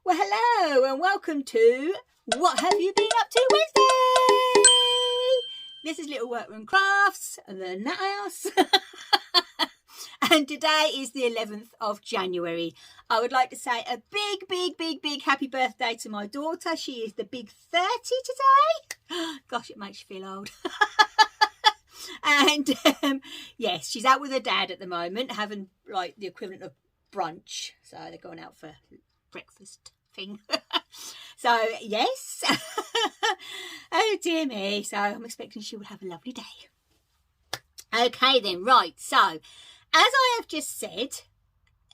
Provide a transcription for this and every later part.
Well, hello and welcome to What Have You Been Up to Wednesday? This is Little Workroom Crafts, the Nut House. And today is the 11th of January. I would like to say a big happy birthday to my daughter. She is the big 30 today. Gosh, it makes you feel old. And yes, she's out with her dad at the moment, having like the equivalent of brunch. So they're going out for breakfast thing. So yes. Oh dear me. So I'm expecting she will have a lovely day. Okay then, right. So as I have just said,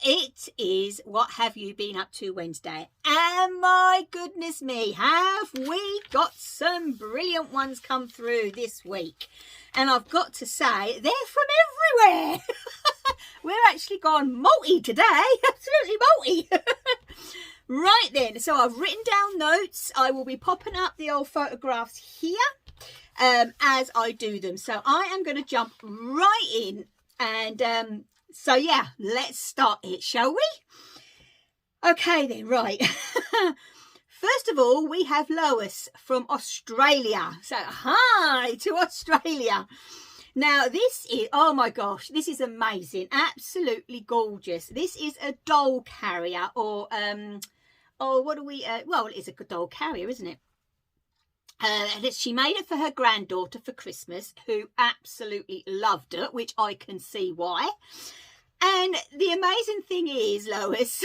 it is What Have You Been Up to Wednesday. And my goodness me, have we got some brilliant ones come through this week. And I've got to say, they're from everywhere. We're actually gone multi today. Absolutely multi. Right then, so I've written down notes. I will be popping up the old photographs here as I do them. So I am going to jump right in. And so yeah, let's start it, shall we? Okay then, right. First of all, we have Lois from Australia. So hi to Australia. Now this is, oh my gosh, this is amazing. Absolutely gorgeous. This is a doll carrier or, oh, what do we, well, it's a doll carrier, isn't it? She made it for her granddaughter for Christmas, who absolutely loved it, which I can see why. And the amazing thing is, Lois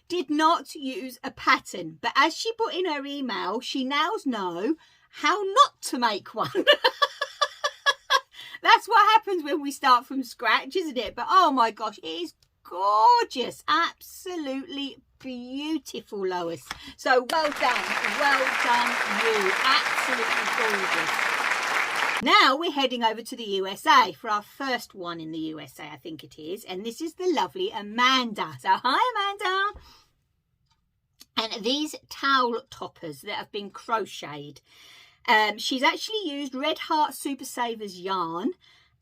did not use a pattern, but as she put in her email, she now knows how not to make one. That's what happens when we start from scratch, isn't it? But oh my gosh, it is gorgeous. Absolutely beautiful, Lois. So well done you. Absolutely gorgeous. Now we're heading over to the USA for our first one in the USA, I think it is. And this is the lovely Amanda. So hi, Amanda. And these towel toppers that have been crocheted. She's actually used Red Heart Super Savers yarn.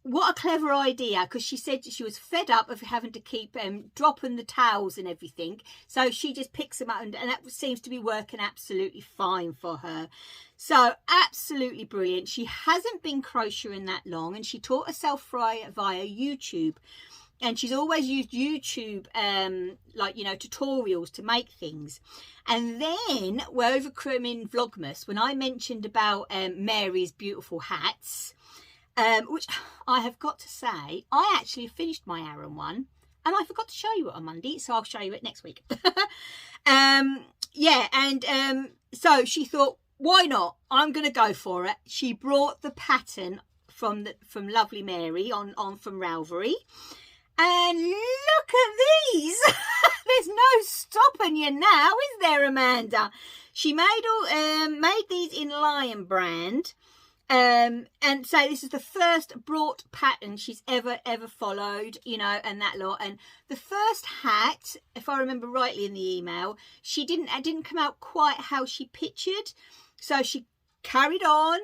What a clever idea, because she said she was fed up of having to keep dropping the towels and everything. So she just picks them up and that seems to be working absolutely fine for her. So absolutely brilliant. She hasn't been crocheting that long and she taught herself via YouTube. And she's always used YouTube, like, you know, tutorials to make things. And then we're over in Vlogmas when I mentioned about Mary's beautiful hats, which I have got to say, I actually finished my Aran one and I forgot to show you it on Monday. So I'll show you it next week. Yeah. And so she thought, why not? I'm going to go for it. She brought the pattern from lovely Mary on from Ravelry. And look at these. There's no stopping you now, is there, Amanda? She made these in Lion brand. And so this is the first brought pattern she's ever followed, you know, and that lot. And the first hat, if I remember rightly in the email, it didn't come out quite how she pictured. So she carried on,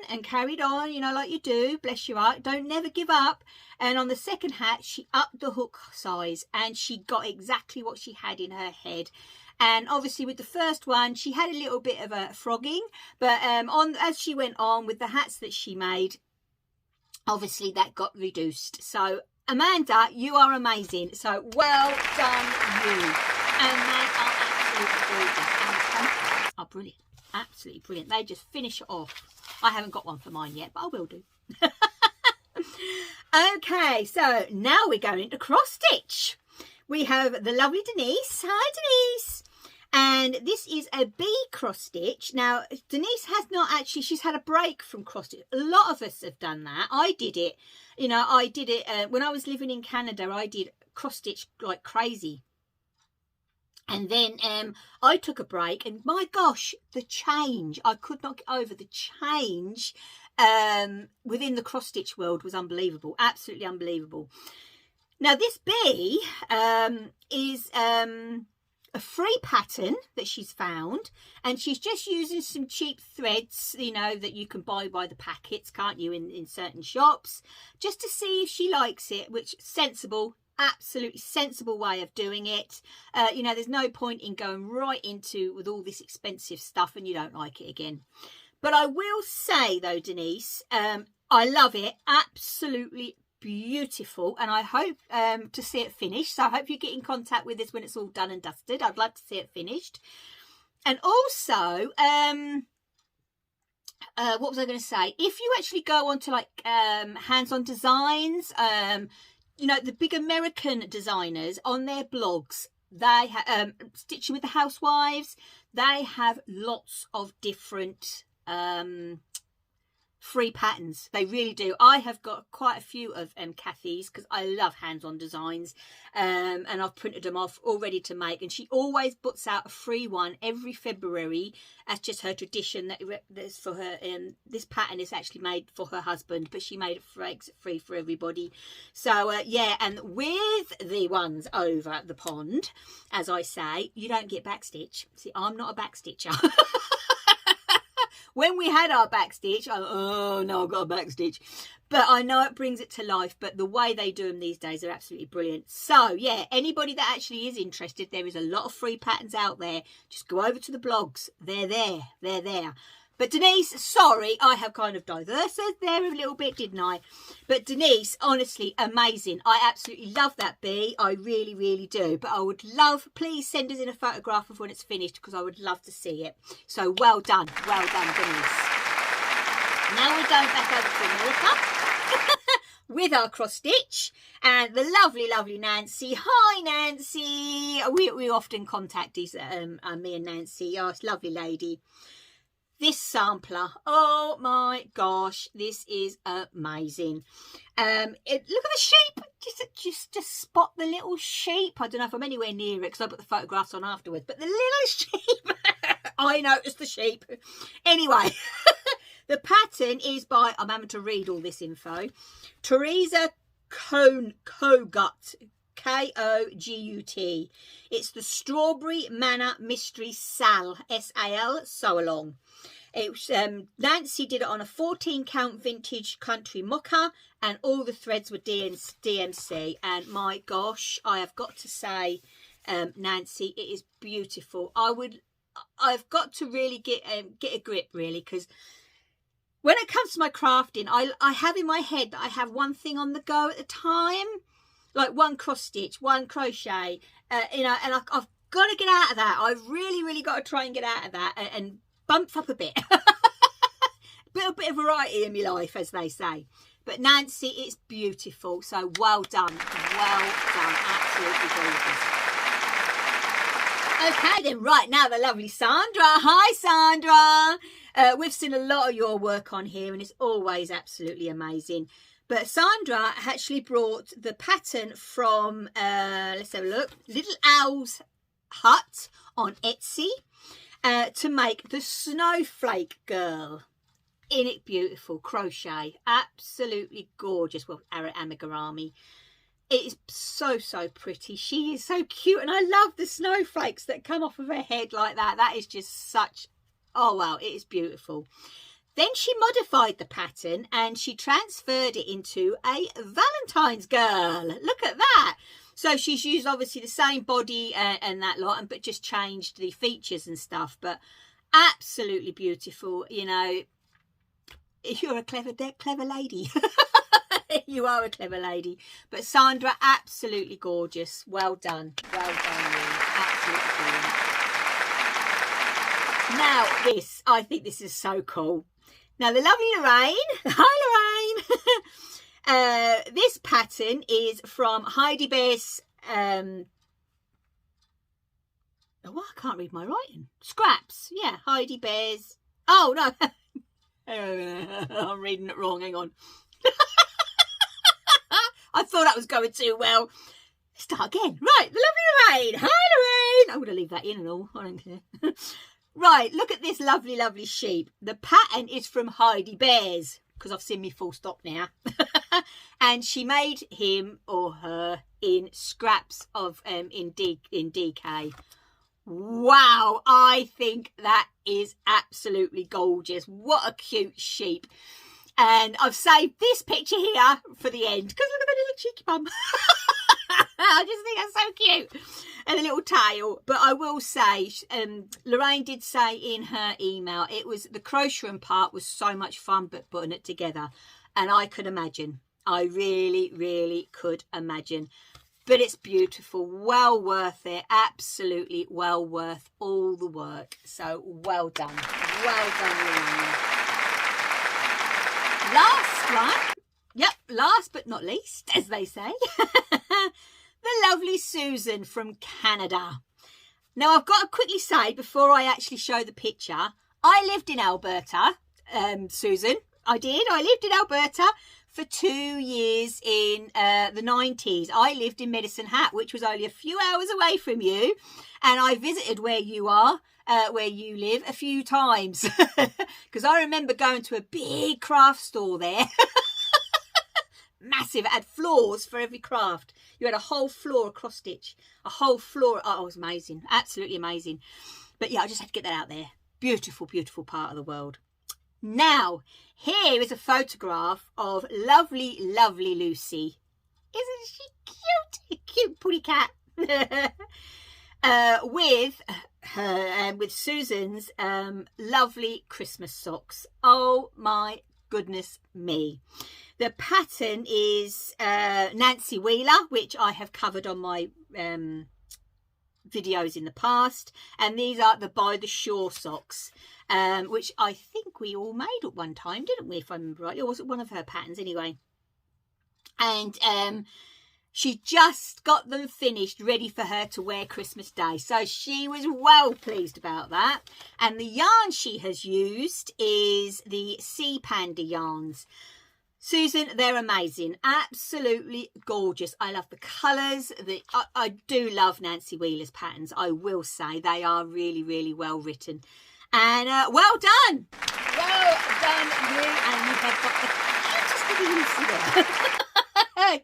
you know, like you do, bless your heart, don't never give up. And on the second hat, she upped the hook size and she got exactly what she had in her head. And obviously with the first one, she had a little bit of a frogging, but as she went on with the hats that she made, obviously that got reduced. So Amanda, you are amazing. So well done you. And they are absolutely gorgeous. And are brilliant. Absolutely brilliant. They just finish it off. I haven't got one for mine yet, but I will do. Okay, so now we're going into cross stitch. We have the lovely Denise. Hi, Denise. And this is a bee cross stitch. Now, Denise has not actually, she's had a break from cross stitch. A lot of us have done that. I did it. You know, I did it when I was living in Canada. I did cross stitch like crazy. And then I took a break and my gosh, the change, I could not get over the change within the cross stitch world was unbelievable. Absolutely unbelievable. Now this bee is a free pattern that she's found and she's just using some cheap threads, you know, that you can buy by the packets, can't you, in certain shops, just to see if she likes it, which sensible. absolutely sensible way of doing it. You know, there's no point in going right into with all this expensive stuff and you don't like it again. But I will say though, Denise, I love it. Absolutely beautiful, and I hope to see it finished. So I hope you get in contact with us when it's all done and dusted. I'd like to see it finished. And also, what was I going to say? If you actually go on to like hands-on designs, you know, the big American designers on their blogs, they have Stitching with the Housewives, they have lots of different free patterns. They really do. I have got quite a few of Kathy's because I love hands-on designs, and I've printed them off all ready to make, and she always puts out a free one every February. That's just her tradition. That's for her. This pattern is actually made for her husband, but she made it free for everybody. So yeah, and with the ones over the pond, as I say, you don't get backstitch. See, I'm not a backstitcher. When we had our backstitch, oh no, I've got a backstitch. But I know it brings it to life. But the way they do them these days are absolutely brilliant. So yeah, anybody that actually is interested, there is a lot of free patterns out there. Just go over to the blogs. They're there. They're there. But Denise, sorry, I have kind of diverted there a little bit, didn't I? But Denise, honestly, amazing. I absolutely love that bee. I really, really do. But I would love, please send us in a photograph of when it's finished because I would love to see it. So well done. Well done, Denise. Now we're going back over to America with our cross stitch and the lovely, lovely Nancy. Hi, Nancy. We often contact these, me and Nancy. Oh, it's a lovely lady. This sampler, oh my gosh, this is amazing. Look at the sheep. Just spot the little sheep. I don't know if I'm anywhere near it because I put the photographs on afterwards, but the little sheep. I noticed the sheep. Anyway, the pattern is by, I'm having to read all this info, Teresa Kogut. Kogut. It's the Strawberry Manna Mystery Sal, S-A-L, sew along. It was, Nancy did it on a 14 count vintage country mocha, and all the threads were DMC. And my gosh, I have got to say, Nancy, it is beautiful. I've got to really get a grip, really, because when it comes to my crafting, I have in my head that I have one thing on the go at a time. Like one cross stitch, one crochet, you know, and I've got to get out of that. I've really, really got to try and get out of that and bump up a bit. A bit of variety in my life, as they say. But Nancy, it's beautiful. So well done. Well done. Absolutely gorgeous. Okay then, right now the lovely Sandra. Hi, Sandra. We've seen a lot of your work on here and it's always absolutely amazing. But Sandra actually brought the pattern from, let's have a look, Little Owl's Hut on Etsy to make the Snowflake Girl. In it, beautiful crochet, absolutely gorgeous. Well, amigurumi. It is so, so pretty. She is so cute, and I love the snowflakes that come off of her head like that. That is just such, oh wow, it is beautiful. Then she modified the pattern and she transferred it into a Valentine's girl. Look at that. So she's used obviously the same body and that lot, but just changed the features and stuff. But absolutely beautiful. You know, you're a clever lady. You are a clever lady. But Sandra, absolutely gorgeous. Well done. Well done, you. Absolutely brilliant. Now this, I think this is so cool. Now, the lovely Lorraine, hi Lorraine, this pattern is from Heidi Bear's, oh, I can't read my writing, Scraps, yeah, Heidi Bear's, oh no, I'm reading it wrong, hang on, I thought that was going too well. Start again, right, the lovely Lorraine, hi Lorraine, I'm going to leave that in and all, I don't care. Right, look at this lovely, lovely sheep. The pattern is from Heidi Bear's, because I've seen me full stop now. And she made him or her in scraps of, in DK. Wow, I think that is absolutely gorgeous. What a cute sheep. And I've saved this picture here for the end, because look at my little cheeky bum. I just think that's so cute. And a little tail. But I will say, Lorraine did say in her email, it was the crocheting part was so much fun, but putting it together. And I could imagine. I really, really could imagine. But it's beautiful. Well worth it. Absolutely well worth all the work. So well done. Well done, Lorraine. Last one. Yep, last but not least, as they say. The lovely Susan from Canada. Now, I've got to quickly say, before I actually show the picture, I lived in Alberta, Susan. I did. I lived in Alberta for 2 years in the 90s. I lived in Medicine Hat, which was only a few hours away from you. And I visited where you are, where you live, a few times. Because I remember going to a big craft store there. Massive. It had floors for every craft. You had a whole floor across stitch. A whole floor. Oh, it was amazing. Absolutely amazing. But yeah, I just had to get that out there. Beautiful, beautiful part of the world. Now, here is a photograph of lovely, lovely Lucy. Isn't she cute? Cute putty cat. With Susan's lovely Christmas socks. Oh my goodness me. The pattern is Nancy Wheeler, which I have covered on my videos in the past, and these are the By the Shore socks, which I think we all made at one time, didn't we, if I remember right? Or was it one of her patterns anyway? And she just got them finished, ready for her to wear Christmas Day, so she was well pleased about that. And the yarn she has used is the Sea Panda yarns. Susan, they're amazing. Absolutely gorgeous. I love the colours. I do love Nancy Wheeler's patterns. I will say they are really, really well written. And well done. Well done, you. And you have got the cutest little Lucy there.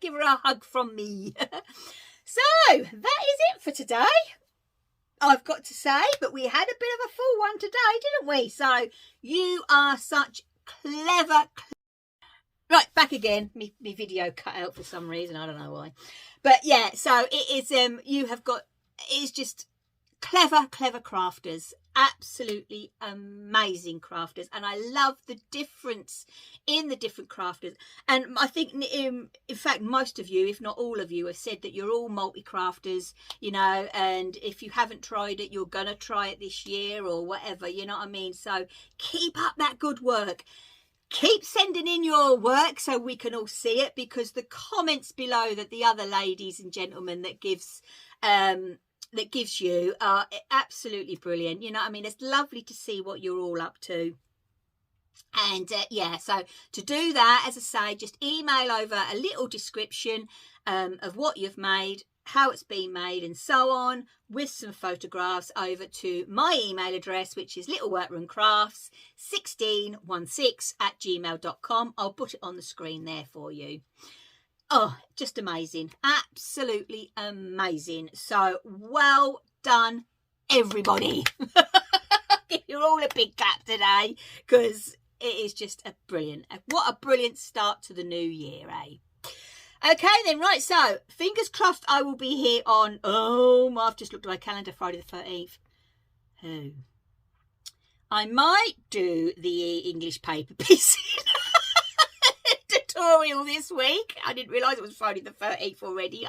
Give her a hug from me. So, that is it for today. I've got to say, but we had a bit of a full one today, didn't we? So, you are such clever. Right, back again. Me video cut out for some reason. I don't know why. But yeah, so it is, you have got, it's just clever crafters. Absolutely amazing crafters. And I love the difference in the different crafters. And I think, in fact, most of you, if not all of you, have said that you're all multi-crafters, you know, and if you haven't tried it, you're going to try it this year or whatever, you know what I mean? So keep up that good work. Keep sending in your work so we can all see it, because the comments below that the other ladies and gentlemen that gives you are absolutely brilliant. You know what I mean? It's lovely to see what you're all up to. And yeah, so to do that, as I say, just email over a little description of what you've made, how it's been made and so on, with some photographs over to my email address, which is littleworkroomcrafts1616@gmail.com. I'll put it on the screen there for you. Oh, just amazing. Absolutely amazing. So well done, everybody. Give you all a big clap today, because it is just what a brilliant start to the new year, eh? Okay then, right, so fingers crossed I will be here on, I've just looked at my calendar, Friday the 13th. Who? I might do the English paper piecing tutorial this week. I didn't realise it was Friday the 13th already.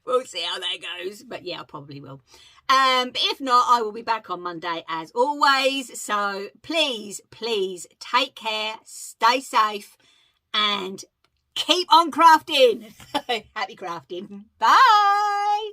We'll see how that goes, but yeah, I probably will. But if not, I will be back on Monday as always. So please take care, stay safe, and keep on crafting. Happy crafting. Bye.